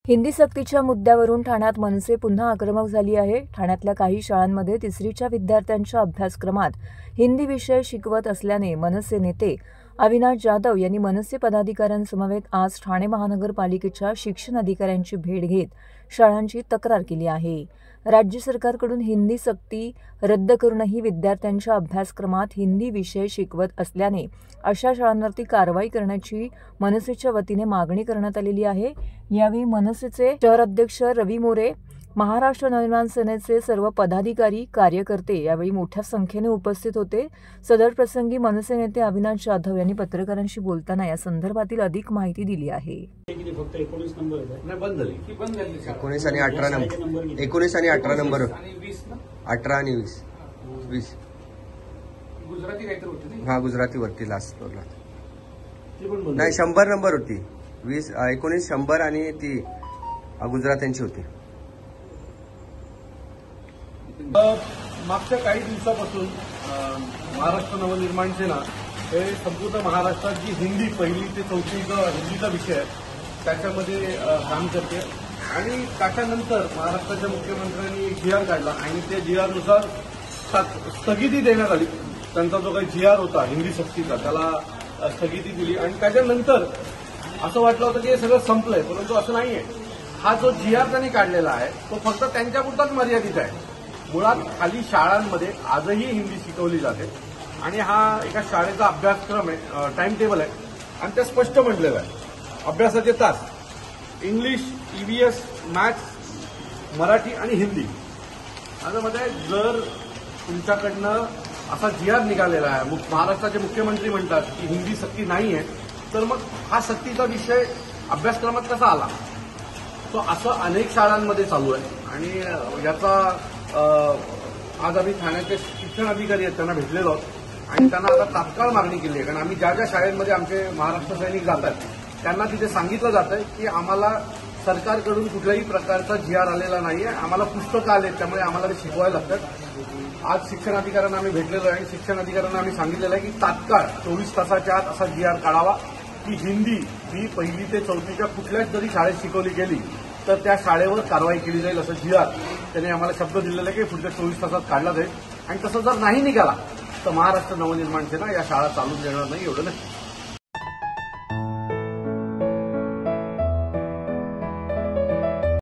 हिंदी सक्तीच्या मुद्द्यावरून ठाण्यात मनसे पुन्हा आक्रमक झाली आहे। ठाण्यातल्या काही शाळांमध्ये तिसरीच्या विद्यार्थ्यांच्या अभ्यासक्रमात हिंदी विषय शिकवत असल्याने मनसे नेते अविनाश जाधव यांनी मनसे पदाधिकाऱ्यांसमवेत आज ठाणे महानगरपालिकेच्या शिक्षण अधिकाऱ्यांची भेट घेत शाळांची तक्रार केली आहे। राज्य सरकारकडून हिंदी सक्ती रद्द करूनही विद्यार्थ्यांच्या अभ्यासक्रमात हिंदी विषय शिकवत असल्याने अशा शाळांवरती कारवाई करण्याची मनसेच्या वतीने मागणी करण्यात आलेली आहे। यावेळी मनसेचे शहर अध्यक्ष रवी मोरे, महाराष्ट्र नवनिर्माण सेनेचे सर्व पदाधिकारी, कार्यकर्ते यावेळी मोठ्या संख्येने उपस्थित होते। सदर प्रसंगी मनसे नेते अविनाश जाधव यांनी पत्रकारांशी बोलताना या संदर्भातील अधिक माहिती दिली आहे। 19 आणि 18 नंबर 19 आणि 18 नंबर 18 आणि 20 गुजराती काहीतरी होती। हा, गुजराती वरती लास्ट फ्लोरला नाही 100 नंबर होती। 20 19 100 आणि ती गुजरात्यांची होती। मागच्या काही दिवसापासून महाराष्ट्र नवनिर्माण सेना हे संपूर्ण महाराष्ट्रात जी हिंदी पहिली ते चौथीचा हिंदीचा विषय आहे त्याच्यामध्ये काम करते आणि त्याच्यानंतर महाराष्ट्राच्या मुख्यमंत्र्यांनी एक GR काढला आणि त्या GRनुसार स्थगिती देण्यात आली। त्यांचा जो काही GR होता हिंदी सक्तीचा त्याला स्थगिती दिली आणि त्याच्यानंतर असं वाटलं होतं की हे सगळं संपलंय, परंतु असं नाहीये। हा जो GR त्यांनी काढलेला आहे तो फक्त त्यांच्यापुरताच मर्यादित आहे। मुळात खाली शाळांमध्ये आजही हिंदी शिकवली जाते आणि हा एका शाळेचा अभ्यासक्रम आहे, टाइम टेबल आहे आणि ते स्पष्ट म्हटलेलं आहे। अभ्यासाचे तास इंग्लिश, EVS, मॅथ्स, मराठी आणि हिंदी। त्यामध्ये जर तुमच्याकडनं असा GR निघालेला आहे, महाराष्ट्राचे मुख्यमंत्री म्हणतात की हिंदी सक्ती नाहीये, तर मग हा सक्तीचा विषय अभ्यासक्रमात कसा आला? तो असं अनेक शाळांमध्ये चालू आहे आणि याचा आज आम्ही ठाण्याचे शिक्षण अधिकारी आहेत त्यांना भेटलेलो आहोत आणि त्यांना आता तात्काळ मागणी केली आहे। कारण आम्ही ज्या ज्या शाळेमध्ये आमचे महाराष्ट्र सैनिक जातात त्यांना तिथे सांगितलं जातंय की आम्हाला सरकारकडून कुठल्याही प्रकारचा GR आलेला नाहीये, आम्हाला पुस्तकं आलेत, त्यामुळे आम्हाला ते शिकवायला लागतात। आज शिक्षण अधिकाऱ्यांना आम्ही भेटलेलो आहे आणि शिक्षण अधिकाऱ्यांना आम्ही सांगितलेलं आहे की तात्काळ 24 तासाच्या आत असा GR काढावा की हिंदी ही पहिली ते चौथीच्या कुठल्याच जरी शाळेत शिकवली गेली तर त्या शाळेवर कारवाई केली जाईल असं GR त्यांनी आम्हाला शब्द दिलेला आहे की पुढच्या 24 तासात काढला जाईल आणि तसं जर नाही निघाला तर महाराष्ट्र नवनिर्माण सेना या शाळा चालू देणार नाही, एवढं नक्की।